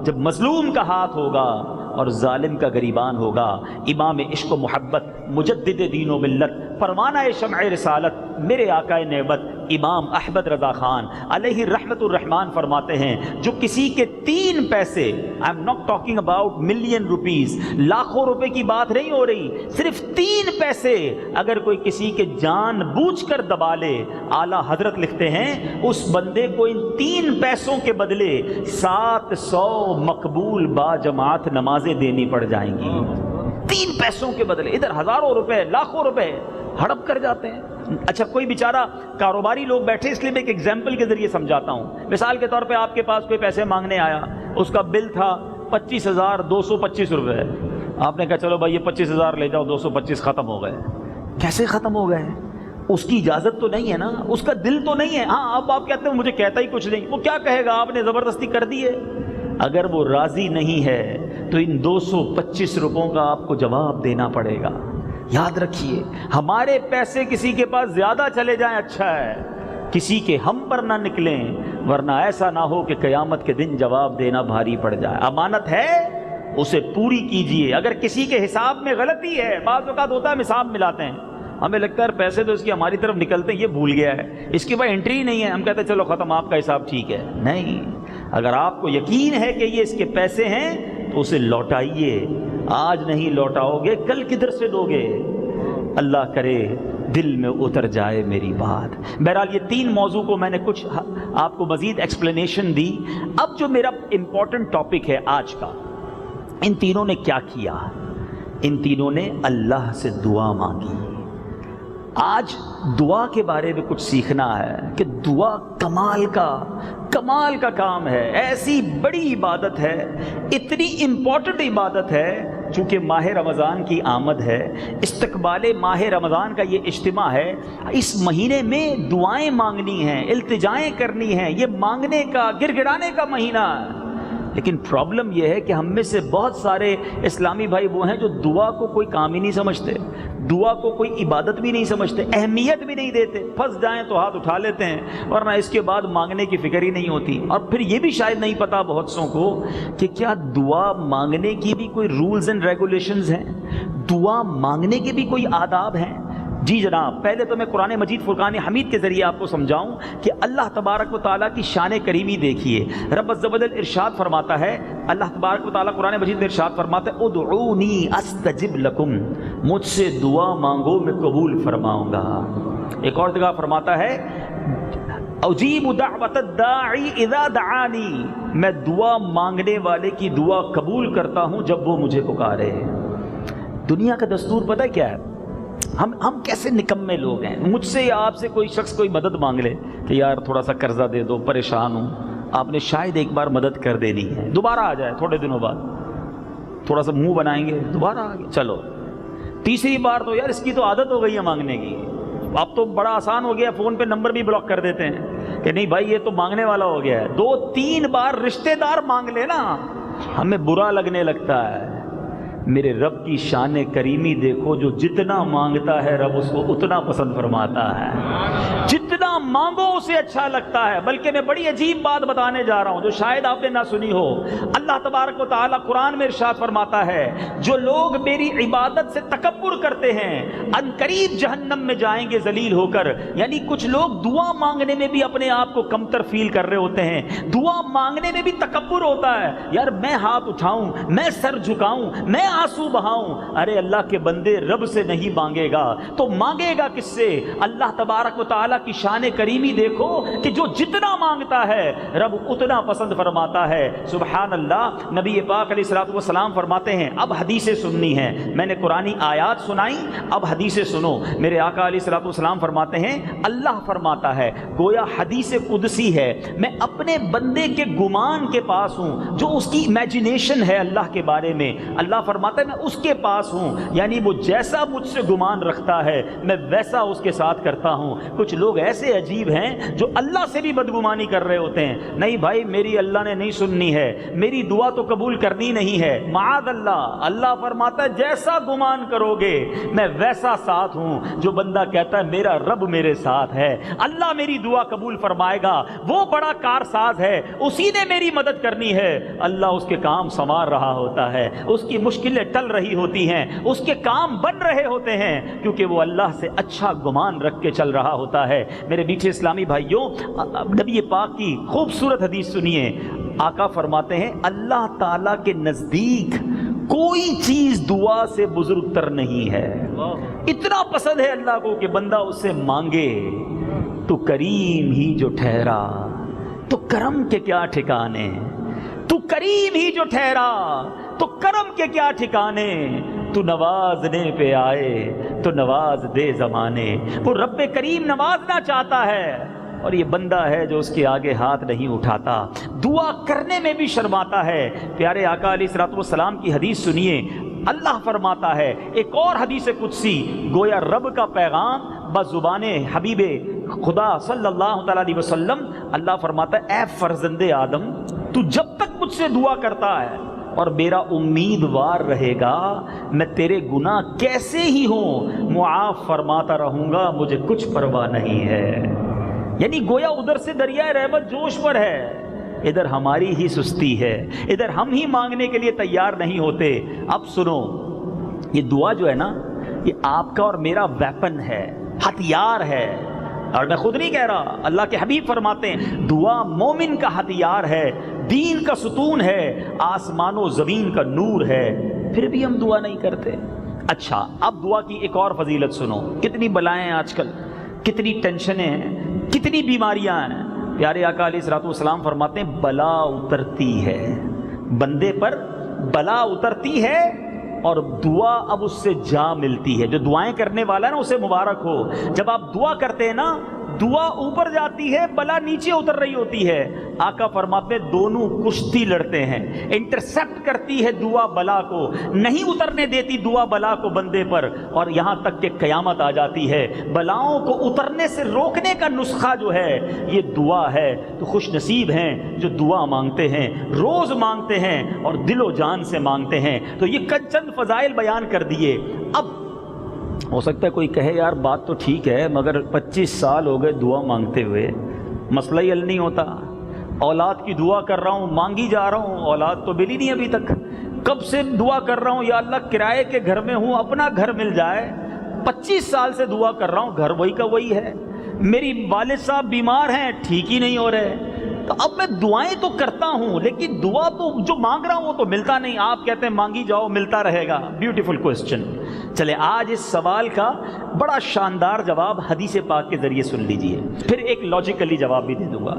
جب مظلوم کا ہاتھ ہوگا اور ظالم کا گریبان ہوگا۔ امام عشق و محبت، مجدد دین و ملت، پروانہ شمع رسالت، میرے آقا نعمت امام احمد رضا خان علیہ رحمت الرحمن فرماتے ہیں جو کسی کے 3 پیسے، I am not talking about million rupees, لاکھوں روپے کی بات نہیں ہو رہی، صرف 3 پیسے اگر کوئی کسی کے جان بوجھ کر دبا لے، اعلیٰ حضرت لکھتے ہیں اس بندے کو ان 3 پیسوں کے بدلے 700 مقبول با جماعت نمازیں دینی پڑ جائیں گی۔ 3 پیسوں کے بدلے، ادھر ہزاروں روپے، لاکھوں روپے ہڑپ کر جاتے ہیں۔ اچھا کوئی بیچارہ کاروباری لوگ بیٹھے، اس لیے میں ایک ایگزامپل کے ذریعے سمجھاتا ہوں۔ مثال کے طور پہ آپ کے پاس کوئی پیسے مانگنے آیا، اس کا بل تھا 25,225 روپے، آپ نے کہا چلو بھائی یہ 25,000 لے جاؤ، 225 ختم ہو گئے۔ کیسے ختم ہو گئے؟ اس کی اجازت تو نہیں ہے نا، اس کا دل تو نہیں ہے۔ ہاں اب آپ کہتے ہیں مجھے کہتا ہی کچھ نہیں، وہ کیا کہے گا، آپ نے زبردستی کر دی ہے۔ اگر وہ راضی نہیں ہے تو ان 225 روپوں کا آپ کو جواب دینا پڑے گا۔ یاد رکھیے ہمارے پیسے کسی کے پاس زیادہ چلے جائیں اچھا ہے، کسی کے ہم پر نہ نکلیں، ورنہ ایسا نہ ہو کہ قیامت کے دن جواب دینا بھاری پڑ جائے۔ امانت ہے اسے پوری کیجئے۔ اگر کسی کے حساب میں غلطی ہے، بعض اوقات ہوتا ہے حساب ملاتے ہیں، ہمیں لگتا ہے پیسے تو اس کی ہماری طرف نکلتے ہیں، یہ بھول گیا ہے، اس کے بعد انٹری نہیں ہے، ہم کہتے ہیں چلو ختم آپ کا حساب ٹھیک ہے۔ نہیں، اگر آپ کو یقین ہے کہ یہ اس کے پیسے ہیں تو اسے لوٹائیے۔ آج نہیں لوٹاؤ گے کل کدھر سے دو گے؟ اللہ کرے دل میں اتر جائے میری بات۔ بہرحال یہ 3 موضوع کو میں نے کچھ آپ کو مزید ایکسپلینیشن دی۔ اب جو میرا امپورٹنٹ ٹاپک ہے آج کا، ان تینوں نے کیا کیا؟ ان تینوں نے اللہ سے دعا مانگی۔ آج دعا کے بارے میں کچھ سیکھنا ہے کہ دعا کمال کا کام ہے، ایسی بڑی عبادت ہے، اتنی امپورٹنٹ عبادت ہے۔ چونکہ ماہ رمضان کی آمد ہے، استقبال ماہ رمضان کا یہ اجتماع ہے، اس مہینے میں دعائیں مانگنی ہیں، التجائیں کرنی ہیں، یہ مانگنے کا، گڑ گڑانے کا مہینہ ہے۔ لیکن پرابلم یہ ہے کہ ہم میں سے بہت سارے اسلامی بھائی وہ ہیں جو دعا کو کوئی کام ہی نہیں سمجھتے، دعا کو کوئی عبادت بھی نہیں سمجھتے، اہمیت بھی نہیں دیتے، پھنس جائیں تو ہاتھ اٹھا لیتے ہیں، ورنہ اس کے بعد مانگنے کی فکر ہی نہیں ہوتی۔ اور پھر یہ بھی شاید نہیں پتا بہت سوں کو کہ کیا دعا مانگنے کی بھی کوئی رولز اینڈ ریگولیشنز ہیں، دعا مانگنے کے بھی کوئی آداب ہیں۔ جی جناب، پہلے تو میں قرآن مجید فرقان حمید کے ذریعے آپ کو سمجھاؤں کہ اللہ تبارک و تعالیٰ کی شان کریمی دیکھیے۔ رب عز و جل ارشاد فرماتا ہے، اللہ تبارک و تعالیٰ قرآن مجید میں ارشاد فرماتا ہے ادعونی استجب لکم، مجھ سے دعا مانگو میں قبول فرماؤں گا۔ ایک اور جگہ فرماتا ہے اجیب دعوت الداعی اذا دعانی، میں دعا مانگنے والے کی دعا قبول کرتا ہوں جب وہ مجھے پکارے۔ دنیا کا دستور پتہ کیا ہے؟ ہم کیسے نکمے لوگ ہیں۔ مجھ سے یا آپ سے کوئی شخص کوئی مدد مانگ لے کہ یار تھوڑا سا قرضہ دے دو، پریشان ہوں، آپ نے شاید ایک بار مدد کر دینی ہے، دوبارہ آ جائے تھوڑے دنوں بعد، تھوڑا سا منہ بنائیں گے، دوبارہ آ گئے، چلو تیسری بار تو یار اس کی تو عادت ہو گئی ہے مانگنے کی، اب تو بڑا آسان ہو گیا، فون پہ نمبر بھی بلاک کر دیتے ہیں کہ نہیں بھائی یہ تو مانگنے والا ہو گیا ہے. 2-3 بار رشتہ دار مانگ لے نا ہمیں برا لگنے لگتا ہے. میرے رب کی شان کریمی دیکھو، جو جتنا مانگتا ہے رب اس کو اتنا پسند فرماتا ہے. جتنا مانگو اسے اچھا لگتا ہے. بلکہ میں بڑی عجیب بات بتانے جا رہا ہوں جو شاید آپ نے نہ سنی ہو. اللہ تبارک و تعالیٰ قرآن میں ارشاد فرماتا ہے جو لوگ میری عبادت سے تکبر کرتے ہیں ان قریب جہنم میں جائیں گے ذلیل ہو کر. یعنی کچھ لوگ دعا مانگنے میں بھی اپنے آپ کو کمتر فیل کر رہے ہوتے ہیں، دعا مانگنے میں بھی تکبر ہوتا ہے. یار میں ہاتھ اٹھاؤں، میں سر جھکاؤں، میں آنسو بہاؤں. ارے اللہ کے بندے رب سے نہیں مانگے گا تو مانگے گا کس سے؟ اللہ تبارک و تعالیٰ کی شان کریمی دیکھو کہ جو جتنا مانگتا ہے رب اتنا پسند فرماتا ہے. سبحان اللہ. نبی پاک علیہ الصلوۃ والسلام فرماتے ہیں اب حدیثیں سننی ہیں. میں نے قرآنی آیات سنائی، اب حدیثیں سنو. میرے آقا علیہ الصلوۃ والسلام فرماتے ہیں اللہ فرماتا ہے گویا حدیث قدسی ہے، میں اپنے بندے کے گمان کے پاس ہوں، جو اس کی امیجنیشن ہے اللہ کے بارے میں. اللہ فرماتا ہے میں اس کے پاس ہوں، یعنی وہ جیسا مجھ سے گمان رکھتا ہے میں ویسا اس کے ساتھ کرتا ہوں. کچھ لوگ ایسے عجیب ہیں جو اللہ سے بھی بدگمانی کر رہے ہوتے ہیں. نہیں بھائی میری اللہ نے نہیں سننی ہے، میری دعا تو قبول کرنی نہیں ہے. معاذ اللہ. اللہ فرماتا ہے جیسا گمان کرو گے میں ویسا ساتھ ہوں. جو بندہ کہتا ہے میرا رب میرے ساتھ ہے، اللہ میری دعا قبول فرمائے گا، وہ بڑا کارساز ہے، اسی نے میری مدد کرنی ہے. اللہ اس کے کام سنوار رہا ہوتا ہے، اس کی مشکلیں ٹل رہی ہوتی ہیں، اس کے کام بن رہے ہوتے ہیں، کیونکہ وہ اللہ سے اچھا گمان رکھ کے چل رہا ہوتا ہے. میرے میٹھے اسلامی بھائیوں، نبی پاک کی خوبصورت حدیث سنیے. آقا فرماتے ہیں اللہ تعالیٰ کے نزدیک کوئی چیز دعا سے بزرگ تر نہیں ہے. اتنا پسند ہے اللہ کو کہ بندہ اس سے مانگے. تو کریم ہی جو ٹھہرا تو کرم کے کیا ٹھکانے، تو کریم ہی جو ٹھہرا تو کرم کے کیا ٹھکانے، تو نوازنے پہ آئے تو نواز دے زمانے. وہ رب کریم نوازنا چاہتا ہے اور یہ بندہ ہے جو اس کے آگے ہاتھ نہیں اٹھاتا، دعا کرنے میں بھی شرماتا ہے. پیارے آقا علیہ الصلوۃ والسلام کی حدیث سنیے. اللہ فرماتا ہے ایک اور حدیث قدسی، گویا رب کا پیغام بزبان حبیب خدا صلی اللہ تعالیٰ علیہ وسلم. اللہ فرماتا ہے اے فرزند آدم تو جب تک مجھ سے دعا کرتا ہے اور میرا امیدوار رہے گا میں تیرے گناہ کیسے ہی ہوں معاف فرماتا رہوں گا، مجھے کچھ پرواہ نہیں ہے. یعنی گویا ادھر سے دریائے رحمت جوش پر ہے، ادھر ہماری ہی سستی ہے، ادھر ہم ہی مانگنے کے لیے تیار نہیں ہوتے. اب سنو، یہ دعا جو ہے نا یہ آپ کا اور میرا ویپن ہے، ہتھیار ہے. اور میں خود نہیں کہہ رہا، اللہ کے حبیب فرماتے ہیں دعا مومن کا ہتھیار ہے، دین کا ستون ہے، آسمان و زمین کا نور ہے. پھر بھی ہم دعا نہیں کرتے. اچھا اب دعا کی ایک اور فضیلت سنو. کتنی بلائیں ہیں آج کل، کتنی ٹینشنیں ہیں، کتنی بیماریاں ہیں. پیارے آقا علیہ الصلوۃ والسلام فرماتے ہیں بلا اترتی ہے، بندے پر بلا اترتی ہے اور دعا اب اس سے جا ملتی ہے. جو دعائیں کرنے والا ہے نا اسے مبارک ہو. جب آپ دعا کرتے ہیں نا دعا اوپر جاتی ہے، بلا نیچے اتر رہی ہوتی ہے. آقا فرماتے ہیں دونوں کشتی لڑتے ہیں، انٹرسپٹ کرتی ہے دعا بلا کو، نہیں اترنے دیتی دعا بلا کو بندے پر، اور یہاں تک کہ قیامت آ جاتی ہے. بلاؤں کو اترنے سے روکنے کا نسخہ جو ہے یہ دعا ہے. تو خوش نصیب ہیں جو دعا مانگتے ہیں، روز مانگتے ہیں اور دل و جان سے مانگتے ہیں. تو یہ چند فضائل بیان کر دیے. اب ہو سکتا ہے کوئی کہے یار بات تو ٹھیک ہے مگر 25 سال ہو گئے دعا مانگتے ہوئے، مسئلہ ہی حل نہیں ہوتا. اولاد کی دعا کر رہا ہوں، مانگی جا رہا ہوں، اولاد تو ملی نہیں ابھی تک. کب سے دعا کر رہا ہوں یا اللہ کرائے کے گھر میں ہوں اپنا گھر مل جائے. 25 سال سے دعا کر رہا ہوں، گھر وہی کا وہی ہے. میری والد صاحب بیمار ہیں، ٹھیک ہی نہیں ہو رہے. تو اب میں دعائیں تو کرتا ہوں لیکن دعا تو جو مانگ رہا ہوں وہ تو ملتا نہیں. آپ کہتے ہیں مانگی جاؤ ملتا رہے گا. Beautiful question. چلے آج اس سوال کا بڑا شاندار جواب حدیث پاک کے ذریعے سن لیجئے، پھر ایک لاجیکلی جواب بھی دے دوں گا.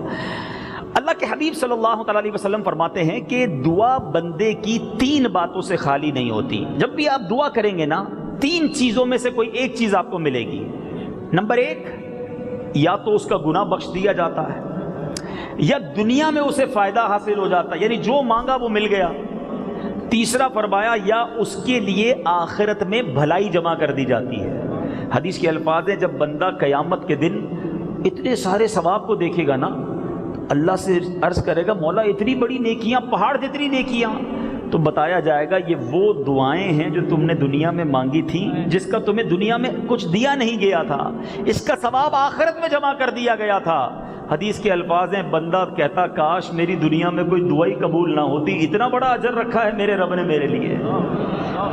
اللہ کے حبیب صلی اللہ تعالیٰ علیہ وسلم فرماتے ہیں کہ دعا بندے کی 3 باتوں سے خالی نہیں ہوتی. جب بھی آپ دعا کریں گے نا 3 چیزوں میں سے کوئی ایک چیز آپ کو ملے گی. نمبر 1، یا تو اس کا گناہ بخش دیا جاتا ہے، یا دنیا میں اسے فائدہ حاصل ہو جاتا ہے، یعنی جو مانگا وہ مل گیا. تیسرا فرمایا یا اس کے لیے آخرت میں بھلائی جمع کر دی جاتی ہے. حدیث کے الفاظ ہیں جب بندہ قیامت کے دن اتنے سارے ثواب کو دیکھے گا نا، اللہ سے عرض کرے گا مولا اتنی بڑی نیکیاں، پہاڑ جتنی نیکیاں، تو بتایا جائے گا یہ وہ دعائیں ہیں جو تم نے دنیا میں مانگی تھیں، جس کا تمہیں دنیا میں کچھ دیا نہیں گیا تھا، اس کا ثواب آخرت میں جمع کر دیا گیا تھا۔ حدیث کے الفاظ ہیں بندہ کہتا کاش میری دنیا میں کوئی دعا ہی قبول نہ ہوتی، اتنا بڑا اجر رکھا ہے میرے رب نے میرے لیے۔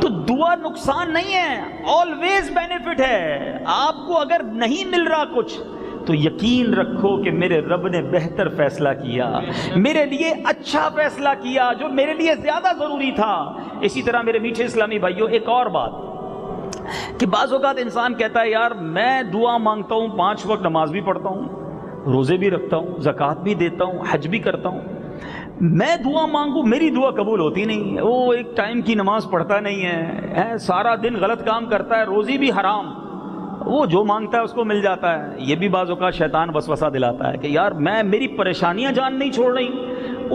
تو دعا نقصان نہیں ہے، آلویز بینیفٹ ہے۔ آپ کو اگر نہیں مل رہا کچھ تو یقین رکھو کہ میرے رب نے بہتر فیصلہ کیا، میرے لیے اچھا فیصلہ کیا جو میرے لیے زیادہ ضروری تھا۔ اسی طرح میرے میٹھے اسلامی بھائیوں ایک اور بات کہ بعض اوقات انسان کہتا ہے یار میں دعا مانگتا ہوں، 5 وقت نماز بھی پڑھتا ہوں، روزے بھی رکھتا ہوں، زکوٰۃ بھی دیتا ہوں، حج بھی کرتا ہوں، میں دعا مانگوں میری دعا قبول ہوتی نہیں ہے، وہ ایک ٹائم کی نماز پڑھتا نہیں ہے، سارا دن غلط کام کرتا ہے، روزی بھی حرام، وہ جو مانگتا ہے اس کو مل جاتا ہے۔ یہ بھی بعض اوقات شیطان وسوسہ دلاتا ہے کہ یار میری پریشانیاں جان نہیں چھوڑ رہی،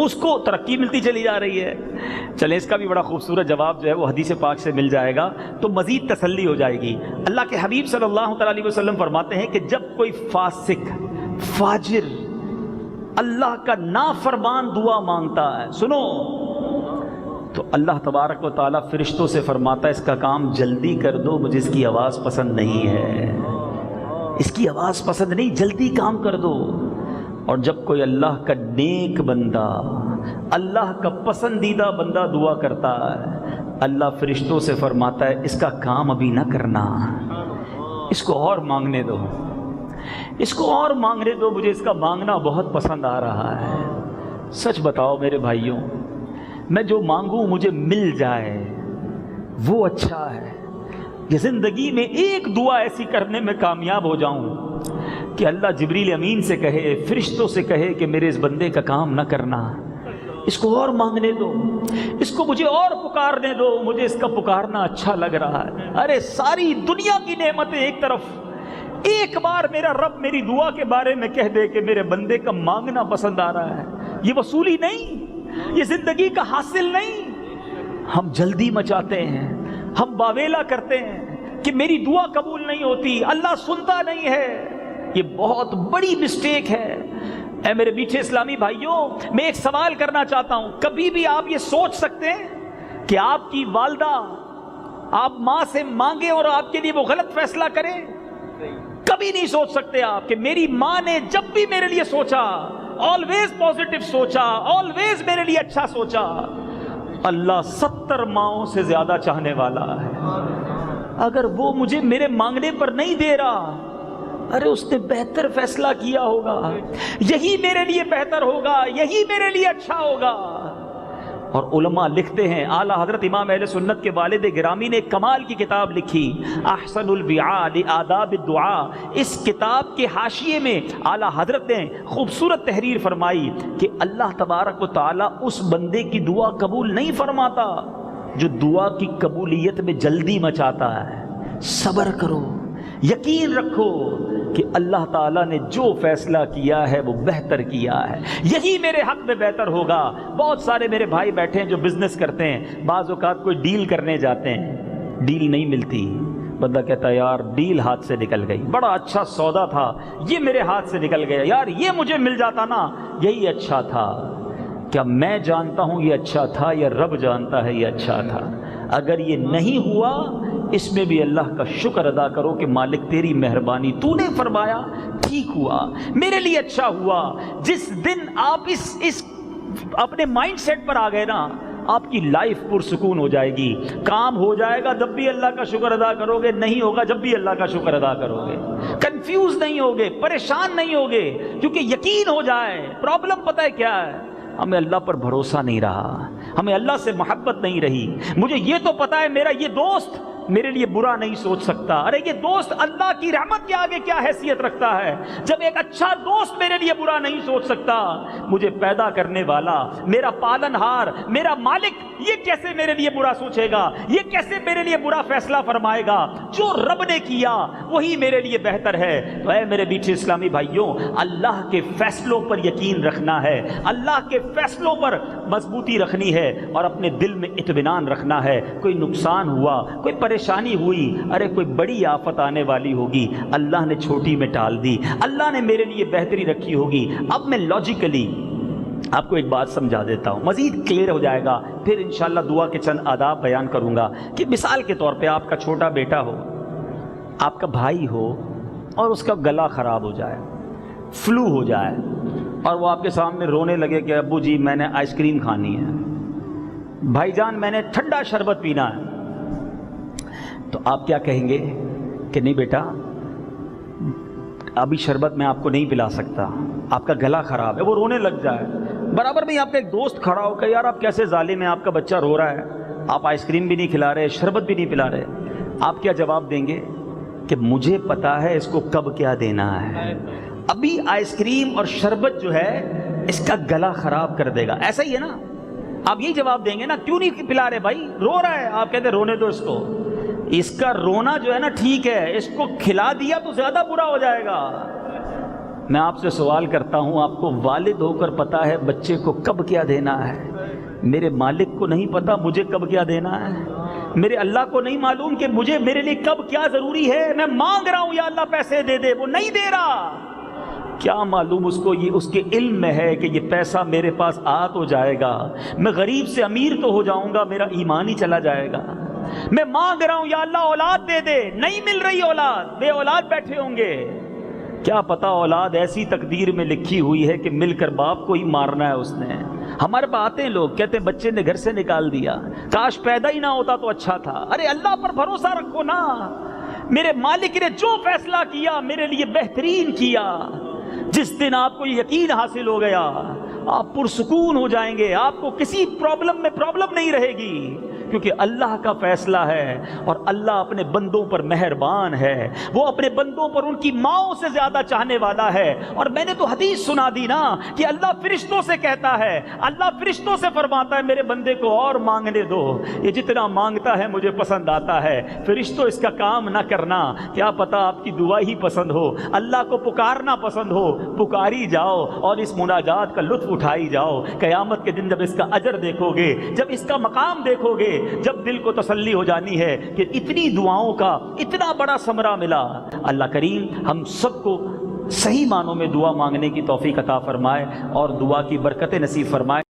اس کو ترقی ملتی چلی جا رہی ہے۔ چلیں اس کا بھی بڑا خوبصورت جواب جو ہے وہ حدیث پاک سے مل جائے گا تو مزید تسلی ہو جائے گی۔ اللہ کے حبیب صلی اللہ تعالیٰ علیہ وسلم فرماتے ہیں کہ جب کوئی فاسق، فاجر، اللہ کا نافرمان دعا مانگتا ہے، سنو، تو اللہ تبارک و تعالیٰ فرشتوں سے فرماتا ہے اس کا کام جلدی کر دو، مجھے اس کی آواز پسند نہیں ہے، اس کی آواز پسند نہیں، جلدی کام کر دو۔ اور جب کوئی اللہ کا نیک بندہ، اللہ کا پسندیدہ بندہ دعا کرتا ہے، اللہ فرشتوں سے فرماتا ہے اس کا کام ابھی نہ کرنا، اس کو اور مانگنے دو، اس کو اور مانگنے دو، مجھے اس کا مانگنا بہت پسند آ رہا ہے۔ سچ بتاؤ میرے بھائیوں، میں جو مانگوں مجھے مل جائے وہ اچھا ہے، یہ زندگی میں ایک دعا ایسی کرنے میں کامیاب ہو جاؤں کہ اللہ جبریل امین سے کہے، فرشتوں سے کہے کہ میرے اس بندے کا کام نہ کرنا، اس کو اور مانگنے دو، اس کو مجھے اور پکارنے دو، مجھے اس کا پکارنا اچھا لگ رہا ہے۔ ارے ساری دنیا کی نعمتیں ایک طرف، ایک بار میرا رب میری دعا کے بارے میں کہہ دے کہ میرے بندے کا مانگنا پسند آ رہا ہے، یہ وصولی نہیں، یہ زندگی کا حاصل نہیں۔ ہم جلدی مچاتے ہیں، ہم باویلا کرتے ہیں کہ میری دعا قبول نہیں ہوتی، اللہ سنتا نہیں ہے، یہ بہت بڑی مسٹیک ہے۔ اے میرے میٹھے اسلامی بھائیوں، میں ایک سوال کرنا چاہتا ہوں، کبھی بھی آپ یہ سوچ سکتے ہیں کہ آپ کی والدہ آپ ماں سے مانگے اور آپ کے لیے وہ غلط فیصلہ کرے؟ کبھی نہیں سوچ سکتے آپ کہ میری ماں نے جب بھی میرے لیے سوچا، آلویز پازیٹیو سوچا، آلویز میرے لیے اچھا سوچا۔ اللہ 70 ماؤں سے زیادہ چاہنے والا ہے، اگر وہ مجھے میرے مانگنے پر نہیں دے رہا، ارے اس نے بہتر فیصلہ کیا ہوگا، یہی میرے لیے بہتر ہوگا، یہی میرے لیے اچھا ہوگا۔ اور علماء لکھتے ہیں، اعلیٰ حضرت امام اہل سنت کے والد گرامی نے ایک کمال کی کتاب لکھی، احسن الوعاء لآداب الدعاء۔ اس کتاب کے حاشیے میں اعلیٰ حضرت نے خوبصورت تحریر فرمائی کہ اللہ تبارک و تعالیٰ اس بندے کی دعا قبول نہیں فرماتا جو دعا کی قبولیت میں جلدی مچاتا ہے۔ صبر کرو، یقین رکھو کہ اللہ تعالیٰ نے جو فیصلہ کیا ہے وہ بہتر کیا ہے، یہی میرے حق میں بہتر ہوگا۔ بہت سارے میرے بھائی بیٹھے ہیں جو بزنس کرتے ہیں، بعض اوقات کوئی ڈیل کرنے جاتے ہیں، ڈیل نہیں ملتی، بندہ کہتا ہے یار ڈیل ہاتھ سے نکل گئی، بڑا اچھا سودا تھا، یہ میرے ہاتھ سے نکل گیا، یار یہ مجھے مل جاتا نا، یہی اچھا تھا۔ کیا میں جانتا ہوں یہ اچھا تھا یا رب جانتا ہے یہ اچھا تھا؟ اگر یہ نہیں ہوا اس میں بھی اللہ کا شکر ادا کرو کہ مالک تیری مہربانی، تو نے فرمایا ٹھیک ہوا، میرے لیے اچھا ہوا۔ جس دن آپ اس اپنے مائنڈ سیٹ پر آ گئے نا، آپ کی لائف پرسکون ہو جائے گی، کام ہو جائے گا جب بھی اللہ کا شکر ادا کرو گے، نہیں ہوگا جب بھی اللہ کا شکر ادا کرو گے، کنفیوز نہیں ہوگے، پریشان نہیں ہوگے، کیونکہ یقین ہو جائے۔ پرابلم پتہ ہے کیا ہے؟ ہمیں اللہ پر بھروسہ نہیں رہا، ہمیں اللہ سے محبت نہیں رہی۔ مجھے یہ تو پتا ہے میرا یہ دوست میرے لیے برا نہیں سوچ سکتا، ارے یہ دوست اللہ کی رحمت کے آگے کیا حیثیت رکھتا ہے؟ جب ایک اچھا دوست میرے لیے برا نہیں سوچ سکتا، مجھے پیدا کرنے والا، میرا پالن ہار، میرا مالک یہ کیسے میرے لیے برا سوچے گا؟ یہ کیسے میرے لیے برا فیصلہ فرمائے گا؟ جو رب نے کیا وہی میرے لیے بہتر ہے۔ تو اے میرے میٹھے اسلامی بھائیوں، اللہ کے فیصلوں پر یقین رکھنا ہے، اللہ کے فیصلوں پر مضبوطی رکھنی ہے اور اپنے دل میں اطمینان رکھنا ہے۔ کوئی نقصان ہوا، کوئی پریشانی ہوئی، ارے کوئی بڑی آفت آنے والی ہوگی، اللہ نے چھوٹی میں ٹال دی، اللہ نے میرے لیے بہتری رکھی ہوگی۔ اب میں لاجیکلی آپ کو ایک بات سمجھا دیتا ہوں، مزید کلیئر ہو جائے گا، پھر انشاءاللہ دعا کے چند آداب بیان کروں گا کہ مثال کے طور پہ آپ کا چھوٹا بیٹا ہو، آپ کا بھائی ہو، اور اس کا گلا خراب ہو جائے، فلو ہو جائے، اور وہ آپ کے سامنے رونے لگے کہ ابو جی میں نے آئس کریم کھانی ہے، بھائی جان میں نے ٹھنڈا شربت پینا ہے، تو آپ کیا کہیں گے کہ نہیں بیٹا ابھی شربت میں آپ کو نہیں پلا سکتا، آپ کا گلا خراب ہے، وہ رونے لگ جائے۔ برابر میں آپ کا ایک دوست کھڑا ہو کہ یار آپ کیسے ظالم ہیں، آپ کا بچہ رو رہا ہے، آپ آئس کریم بھی نہیں کھلا رہے، شربت بھی نہیں پلا رہے، آپ کیا جواب دیں گے کہ مجھے پتا ہے اس کو کب کیا دینا ہے، ابھی آئس کریم اور شربت جو ہے اس کا گلا خراب کر دے گا، ایسا ہی ہے نا؟ آپ یہی جواب دیں گے نا، کیوں نہیں پلا رہے بھائی، رو رہا ہے، آپ کہتے ہیں رونے دو اس کو، اس کا رونا جو ہے نا ٹھیک ہے، اس کو کھلا دیا تو زیادہ برا ہو جائے گا۔ میں آپ سے سوال کرتا ہوں، آپ کو والد ہو کر پتا ہے بچے کو کب کیا دینا ہے؟ میرے مالک کو نہیں پتا مجھے کب کیا دینا ہے؟ میرے اللہ کو نہیں معلوم کہ مجھے میرے لیے کب کیا ضروری ہے؟ میں مانگ رہا ہوں یا اللہ پیسے دے دے، وہ نہیں دے رہا، کیا معلوم اس کو، یہ اس کے علم میں ہے کہ یہ پیسہ میرے پاس آ تو جائے گا، میں غریب سے امیر تو ہو جاؤں گا، میرا ایمان ہی چلا جائے گا۔ میں مانگ رہا ہوں یا اللہ اولاد دے دے، نہیں مل رہی اولاد، بے اولاد بیٹھے ہوں گے، کیا پتا اولاد ایسی تقدیر میں لکھی ہوئی ہے کہ مل کر باپ کو ہی مارنا ہے اس نے۔ ہمارے پاس آتے ہیں لوگ کہتے ہیں بچے نے گھر سے نکال دیا، کاش پیدا ہی نہ ہوتا تو اچھا تھا۔ ارے اللہ پر بھروسہ رکھو نا، میرے مالک نے جو فیصلہ کیا میرے لیے بہترین کیا۔ جس دن آپ کو یقین حاصل ہو گیا آپ پرسکون ہو جائیں گے، آپ کو کسی پرابلم میں پرابلم نہیں رہے گی، کیونکہ اللہ کا فیصلہ ہے اور اللہ اپنے بندوں پر مہربان ہے، وہ اپنے بندوں پر ان کی ماؤں سے زیادہ چاہنے والا ہے۔ اور میں نے تو حدیث سنا دی نا کہ اللہ فرشتوں سے کہتا ہے، اللہ فرشتوں سے فرماتا ہے میرے بندے کو اور مانگنے دو، یہ جتنا مانگتا ہے مجھے پسند آتا ہے۔ فرشتوں اس کا کام نہ کرنا، کیا پتا آپ کی دعا ہی پسند ہو، اللہ کو پکارنا پسند ہو، پکاری جاؤ اور اس مناجات کا لطف اٹھائی جاؤ۔ قیامت کے دن جب اس کا اجر دیکھو گے، جب اس کا مقام دیکھو گے، جب دل کو تسلی ہو جانی ہے کہ اتنی دعاؤں کا اتنا بڑا ثمرہ ملا۔ اللہ کریم ہم سب کو صحیح معنوں میں دعا مانگنے کی توفیق عطا فرمائے اور دعا کی برکتیں نصیب فرمائے۔